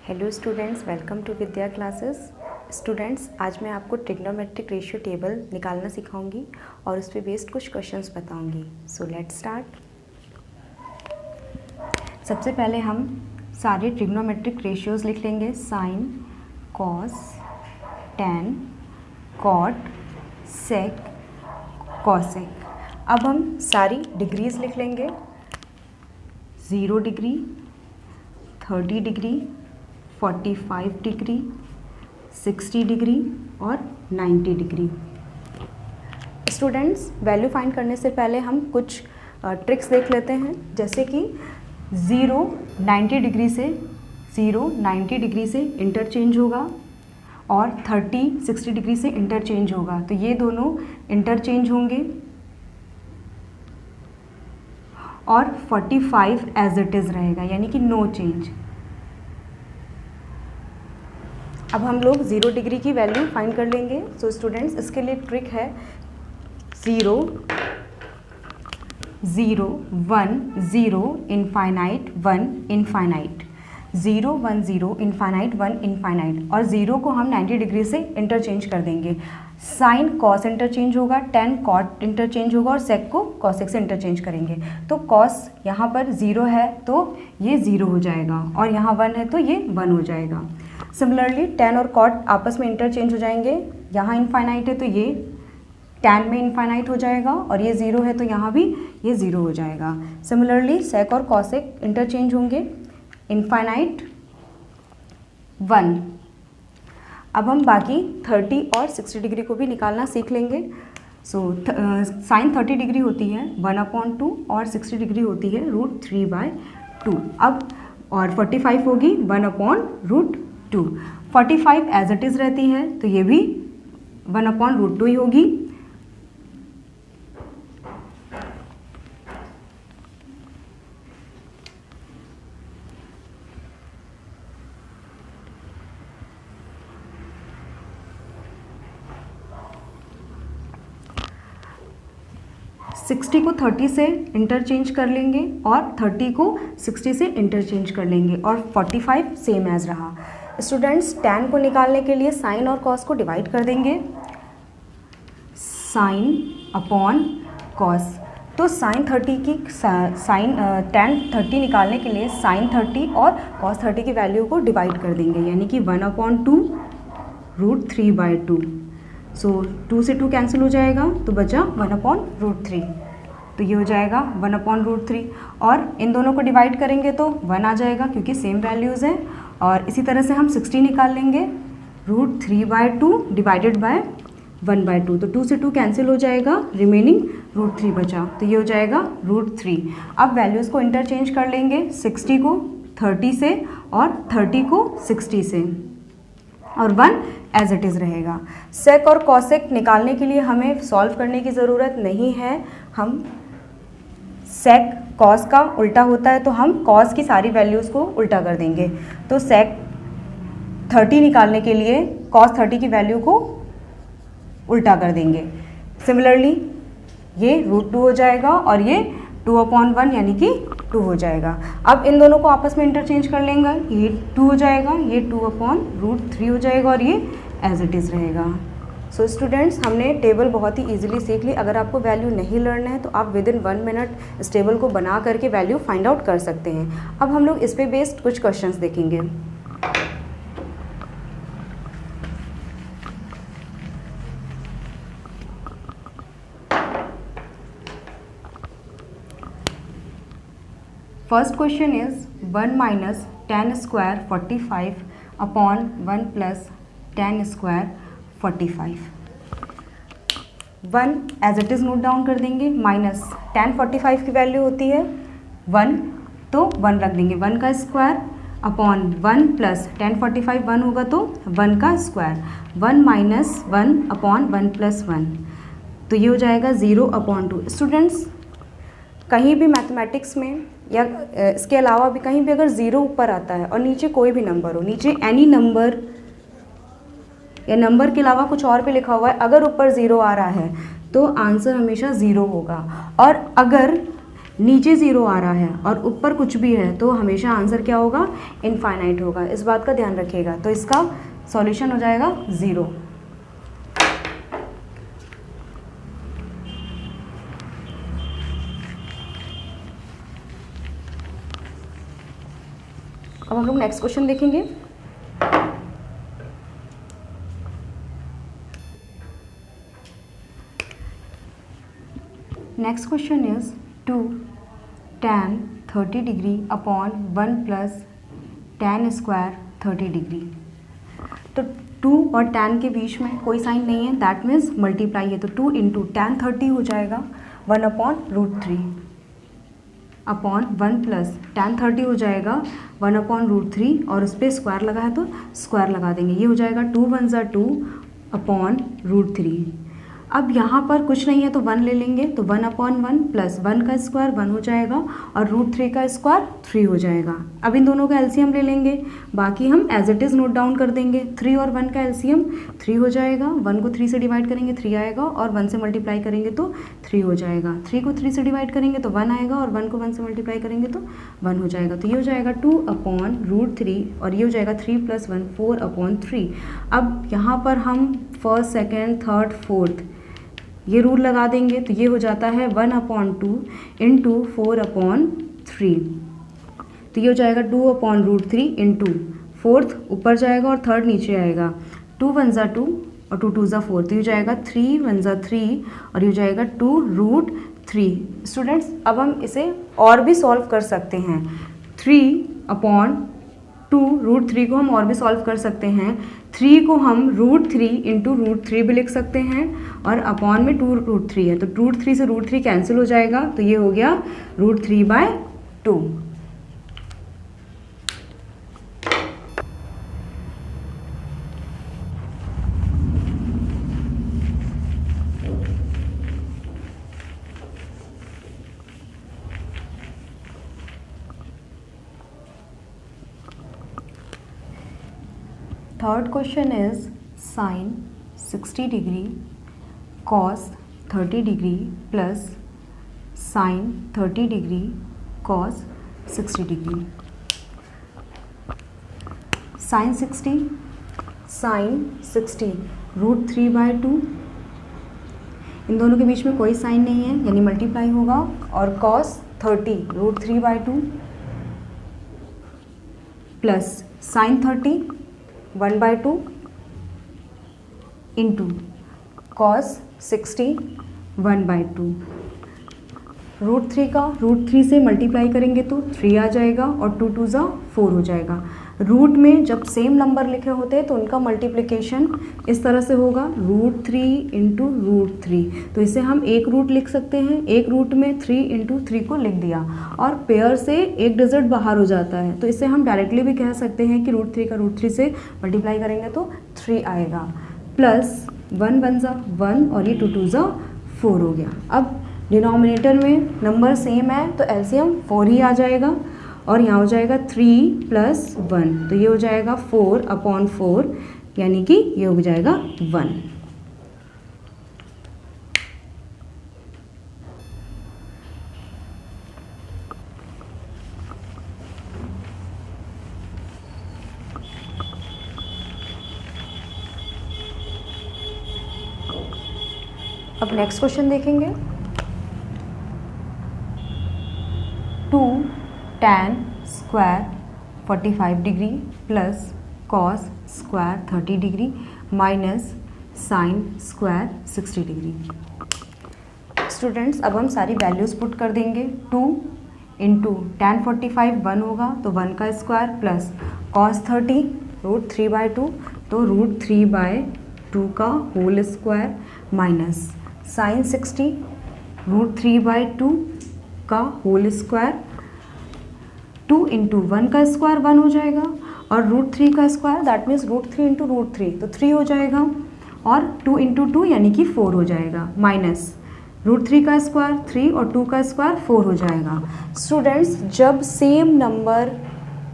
Hello students, welcome to Vidya classes. Students, आज मैं आपको ट्रिग्नोमेट्रिक रेशियो टेबल निकालना सिखाऊंगी और उस पर बेस्ड कुछ क्वेश्चंस बताऊंगी। So let's start. सबसे पहले हम सारे ट्रिग्नोमेट्रिक रेशियोज लिख लेंगे। साइन, कॉस, टैन, कॉट, सेक, कॉसेक। अब हम सारी डिग्रीज लिख लेंगे। 0 डिग्री, 30 डिग्री, 45 डिग्री, 60 डिग्री और 90 डिग्री। स्टूडेंट्स, वैल्यू फाइंड करने से पहले हम कुछ ट्रिक्स देख लेते हैं, जैसे कि 0 90 डिग्री से इंटरचेंज होगा और 30 60 डिग्री से इंटरचेंज होगा, तो ये दोनों इंटरचेंज होंगे और 45 एज इट इज़ रहेगा, यानी कि नो चेंज। अब हम लोग 0 डिग्री की वैल्यू फाइंड कर लेंगे। सो स्टूडेंट्स, इसके लिए ट्रिक है 0 0 1 0 इनफाइनाइट 1 इनफाइनाइट, 0 1 0 इनफाइनाइट 1 इनफाइनाइट, और 0 को हम 90 डिग्री से इंटरचेंज कर देंगे। साइन कॉस इंटरचेंज होगा, टैन कॉट इंटरचेंज होगा और सेक को कॉसेक से इंटरचेंज करेंगे। तो कॉस यहाँ पर 0 है तो ये 0 हो जाएगा, और यहाँ 1 है तो ये 1 हो जाएगा। सिमिलरली टैन और कॉट आपस में इंटरचेंज हो जाएंगे। यहाँ इनफाइनाइट है तो ये टैन में इनफाइनाइट हो जाएगा, और ये 0 है तो यहाँ भी ये 0 हो जाएगा। सिमिलरली सेक और कॉसेक इंटरचेंज होंगे। इनफाइनाइट 1। अब हम बाकी 30 और 60 डिग्री को भी निकालना सीख लेंगे। सो साइन 30 डिग्री होती है 1/2 और 60 डिग्री होती है √3/2। अब और 45 होगी 1/√2। 45 एज इट इज़ रहती है तो ये भी 1/√2 ही होगी। सिक्सटी को 30 से इंटरचेंज कर लेंगे और 30 को 60 से इंटरचेंज कर लेंगे, और 45 सेम एज रहा। स्टूडेंट्स, टैन को निकालने के लिए साइन और कॉस को डिवाइड कर देंगे। साइन अपॉन कॉस, तो साइन 30 की टैन 30 निकालने के लिए साइन 30 और कॉस 30 की वैल्यू को डिवाइड कर देंगे, यानी कि 1/2 √3/2। सो 2 से 2 कैंसिल हो जाएगा तो बचा 1/√3, तो ये हो जाएगा 1/√3। और इन दोनों को डिवाइड करेंगे तो 1 आ जाएगा क्योंकि सेम वैल्यूज़ हैं। और इसी तरह से हम 60 निकाल लेंगे। √3/2 डिवाइडेड बाय 1/2, तो 2 से 2 कैंसिल हो जाएगा, रिमेनिंग √3 बचा, तो ये हो जाएगा √3। अब वैल्यूज़ को इंटरचेंज कर लेंगे, 60 को 30 से और 30 को 60 से, और 1 एज इट इज़ रहेगा। सेक और कॉसेक निकालने के लिए हमें सॉल्व करने की ज़रूरत नहीं है। हम सेक कॉस का उल्टा होता है तो हम कॉस की सारी वैल्यूज़ को उल्टा कर देंगे। तो सेक 30 निकालने के लिए कॉस 30 की वैल्यू को उल्टा कर देंगे। सिमिलरली ये √2 हो जाएगा और ये 2/1 यानी कि 2 हो जाएगा। अब इन दोनों को आपस में इंटरचेंज कर लेंगे, ये 2 हो जाएगा, ये 2/√3 हो जाएगा, और ये एज इट इज़ रहेगा। सो स्टूडेंट्स, हमने टेबल बहुत ही इजीली सीख ली। अगर आपको वैल्यू नहीं लर्न है तो आप विदिन 1 मिनट इस टेबल को बना करके वैल्यू फाइंड आउट कर सकते हैं। अब हम लोग इस पे बेस्ड कुछ क्वेश्चंस देखेंगे। First question is 1 minus tan square 45 upon 1 plus tan square 45। 1 as it is note down कर देंगे, माइनस tan 45 की वैल्यू होती है 1, तो 1 रख देंगे, 1 का स्क्वायर अपॉन 1 प्लस tan 45 1 होगा तो 1 का स्क्वायर, 1 माइनस 1 अपॉन 1 प्लस 1, तो ये हो जाएगा 0/2। स्टूडेंट्स, कहीं भी मैथमेटिक्स में या इसके अलावा भी कहीं भी अगर 0 ऊपर आता है और नीचे कोई भी नंबर हो, नीचे एनी नंबर या नंबर के अलावा कुछ और भी लिखा हुआ है, अगर ऊपर 0 आ रहा है तो आंसर हमेशा 0 होगा। और अगर नीचे 0 आ रहा है और ऊपर कुछ भी है तो हमेशा आंसर क्या होगा, इनफाइनाइट होगा, इस बात का ध्यान रखिएगा। तो इसका सॉल्यूशन हो जाएगा 0। अब हम लोग नेक्स्ट क्वेश्चन देखेंगे। Next question is 2 tan 30 degree upon 1 plus tan square 30 degree. तो 2 और tan के बीच में कोई साइन नहीं है, दैट मीन्स मल्टीप्लाई है, तो 2 इंटू tan 30 हो जाएगा 1 अपॉन √3 अपॉन 1 प्लस tan 30 हो जाएगा 1 अपॉन √3 और उस पर स्क्वायर लगा है तो स्क्वायर लगा देंगे, ये हो जाएगा 2 1 ज़ा 2 अपॉन √3। अब यहाँ पर कुछ नहीं है तो 1 ले लेंगे, तो 1 अपॉन 1 प्लस 1 का स्क्वायर 1 हो जाएगा और √3 का स्क्वायर 3 हो जाएगा। अब इन दोनों का एलसीएम ले लेंगे, बाकी हम as it is note down कर देंगे। 3 और 1 का एलसीएम 3 हो जाएगा, 1 को 3 से डिवाइड करेंगे 3 आएगा और 1 से मल्टीप्लाई करेंगे तो 3 हो जाएगा। 3 को 3 से डिवाइड करेंगे तो 1 आएगा और 1 को 1 से मल्टीप्लाई करेंगे तो 1 हो जाएगा। तो ये हो जाएगा 2 अपॉन √3 और ये हो जाएगा 3 + 1 4 अपॉन 3। अब यहाँ पर हम फर्स्ट सेकेंड थर्ड फोर्थ ये रूल लगा देंगे, तो ये हो जाता है 1 अपॉन 2 इंटू 4 अपॉन 3। तो ये हो जाएगा 2 अपॉन √3 इंटू फोर्थ ऊपर जाएगा और थर्ड नीचे आएगा, 2 1 ज़ा 2 और 2 2 ज़ा 4, तो ये हो जाएगा 3 1 ज़ा 3 और ये हो जाएगा 2 √3। स्टूडेंट्स अब हम इसे और भी सॉल्व कर सकते हैं, 3 अपॉन 2 √3 को हम और भी सॉल्व कर सकते हैं। 3 को हम √3 इंटू √3 भी लिख सकते हैं और अपॉन में 2 √3 है, तो √3 से √3 कैंसिल हो जाएगा, तो ये हो गया √3/2। Third question is sine 60 degree cos 30 degree plus sine 30 degree cos 60 degree. Sine 60 √3/2, इन दोनों के बीच में कोई साइन नहीं है यानी मल्टीप्लाई होगा, और cos 30 √3/2 plus sine 30 1/2 into cos 60 1/2। √3 का √3 से मल्टीप्लाई करेंगे तो 3 आ जाएगा और 2 2 ज़ा 4 हो जाएगा। रूट में जब सेम नंबर लिखे होते हैं तो उनका मल्टीप्लिकेशन इस तरह से होगा √3 इंटू √3, तो इसे हम एक रूट लिख सकते हैं, एक रूट में 3 इंटू 3 को लिख दिया और पेयर से एक डिजिट बाहर हो जाता है, तो इसे हम डायरेक्टली भी कह सकते हैं कि √3 का √3 से मल्टीप्लाई करेंगे तो 3 आएगा, प्लस 1 1 ज़ा 1 और ये 2 2 ज़ा 4 हो गया। अब डिनोमिनेटर में नंबर सेम है तो एलसीएम 4 ही आ जाएगा और यहाँ हो जाएगा 3 + 1, तो ये हो जाएगा 4 अपॉन 4 यानी कि ये हो जाएगा 1। अब नेक्स्ट क्वेश्चन देखेंगे। 2 tan square 45 degree plus cos square 30 degree minus sine square 60 degree. Students अब हम सारी वैल्यूज़ पुट कर देंगे। 2 इंटू tan 45 1 होगा तो 1 का स्क्वायर प्लस कॉस 30 √3/2 तो √3/2 का होल स्क्वायर माइनस साइन 60 √3/2 का होल स्क्वायर, 2 इंटू 1 का स्क्वायर 1 हो जाएगा और √3 का स्क्वायर दैट मीन्स √3 इंटू √3 तो 3 हो जाएगा और 2 इंटू 2 यानी कि 4 हो जाएगा, माइनस √3 का स्क्वायर 3 और 2 का स्क्वायर 4 हो जाएगा। स्टूडेंट्स जब सेम नंबर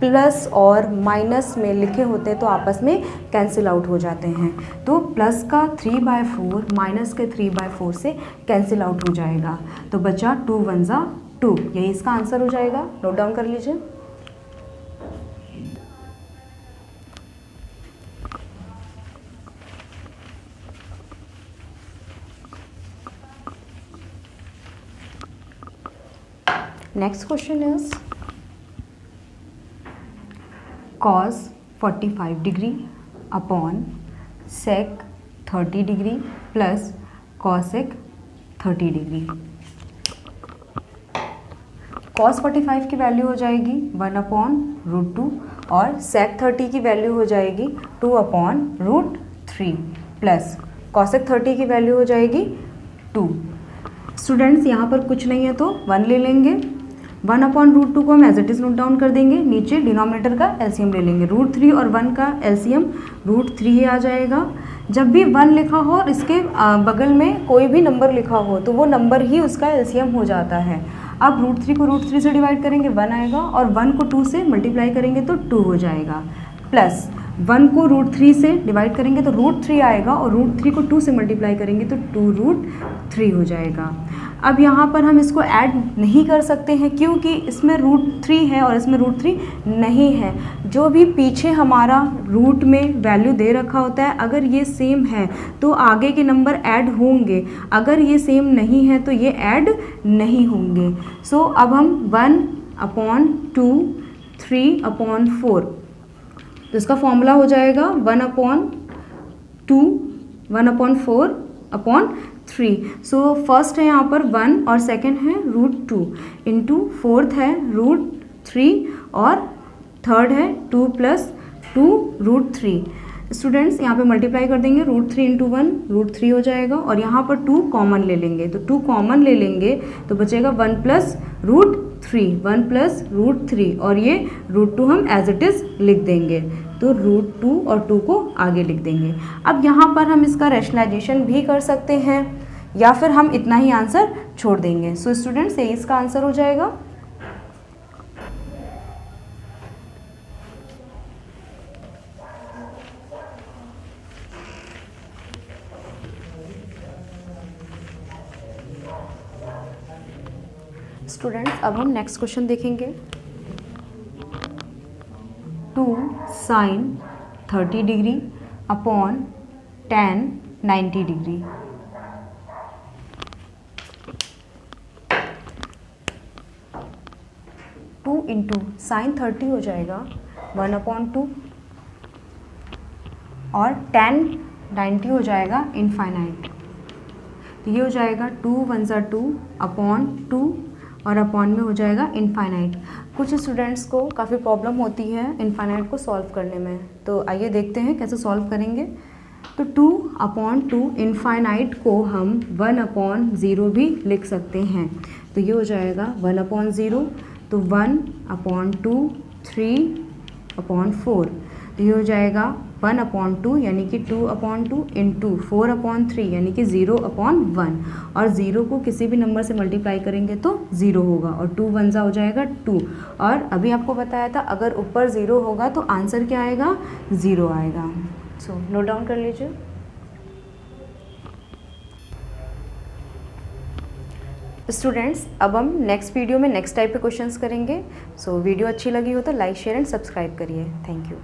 प्लस और माइनस में लिखे होते हैं तो आपस में कैंसिल आउट हो जाते हैं, तो प्लस का 3/4 माइनस के 3/4 से कैंसिल आउट हो जाएगा, तो बचा 2 1 ज़ा 2, यही इसका आंसर हो जाएगा। नोट डाउन कर लीजिए। Next question is cos 45 degree upon sec 30 degree plus cosec 30 degree. cos 45 की वैल्यू हो जाएगी 1/√2 और sec 30 की वैल्यू हो जाएगी 2/√3 प्लस cosec 30 की वैल्यू हो जाएगी 2। स्टूडेंट्स यहाँ पर कुछ नहीं है तो 1 ले लेंगे। 1/√2 को हम as it is note down कर देंगे। नीचे डिनोमिनेटर का एलसीएम ले लेंगे। √3 और 1 का एलसीएम √3 आ जाएगा। जब भी 1 लिखा हो और इसके बगल में कोई भी नंबर लिखा हो तो वो नंबर ही उसका एलसीएम हो जाता है। अब √3 को √3 से डिवाइड करेंगे 1 आएगा और 1 को 2 से मल्टीप्लाई करेंगे तो 2 हो जाएगा। प्लस 1 को √3 से डिवाइड करेंगे तो √3 आएगा और √3 को 2 से मल्टीप्लाई करेंगे तो 2√3 हो जाएगा। अब यहाँ पर हम इसको ऐड नहीं कर सकते हैं क्योंकि इसमें √3 है और इसमें √3 नहीं है। जो भी पीछे हमारा रूट में वैल्यू दे रखा होता है, अगर ये सेम है तो आगे के नंबर ऐड होंगे, अगर ये सेम नहीं है तो ये ऐड नहीं होंगे। सो अब हम 1/2 3/4, तो इसका फॉर्मूला हो जाएगा 1/2 1/4/3। सो फर्स्ट है यहाँ पर 1 और सेकंड है √2 इंटू फोर्थ है √3 और थर्ड है 2 + 2√3। स्टूडेंट्स यहाँ पे मल्टीप्लाई कर देंगे √3 × 1 √3 हो जाएगा और यहाँ पर 2 कॉमन ले लेंगे तो 2 कॉमन ले लेंगे तो बचेगा 1 + √3 1 + √3 और ये √2 हम एज इट इज़ लिख देंगे तो √2 और 2 को आगे लिख देंगे। अब यहाँ पर हम इसका रैशनलाइजेशन भी कर सकते हैं या फिर हम इतना ही आंसर छोड़ देंगे। सो स्टूडेंट्स ये इसका आंसर हो जाएगा। स्टूडेंट्स अब हम नेक्स्ट क्वेश्चन देखेंगे। 2 sin 30 degree upon tan 90 degree. Two into sine 30 हो जाएगा 1/2 और tan 90 हो जाएगा इनफाइनाइट। तो ये हो जाएगा 2 × 1 = 2 अपॉन 2 और अपॉन में हो जाएगा इनफाइनाइट। कुछ स्टूडेंट्स को काफ़ी प्रॉब्लम होती है इनफाइनाइट को सॉल्व करने में, तो आइए देखते हैं कैसे सॉल्व करेंगे। तो 2/2 इनफाइनाइट को हम 1/0 भी लिख सकते हैं। तो ये हो जाएगा 1/0 तो 1/2 3/4। तो ये हो जाएगा 1/2 यानी कि 2/2 इंटू 4/3 यानी कि 0/1 और 0 को किसी भी नंबर से मल्टीप्लाई करेंगे तो 0 होगा और 2 × 1 हो जाएगा 2। और अभी आपको बताया था अगर ऊपर 0 होगा तो आंसर क्या आएगा 0 आएगा। सो नोट डाउन कर लीजिए। स्टूडेंट्स अब हम नेक्स्ट वीडियो में नेक्स्ट टाइप के क्वेश्चंस करेंगे। सो वीडियो अच्छी लगी हो तो लाइक शेयर एंड सब्सक्राइब करिए। Thank you.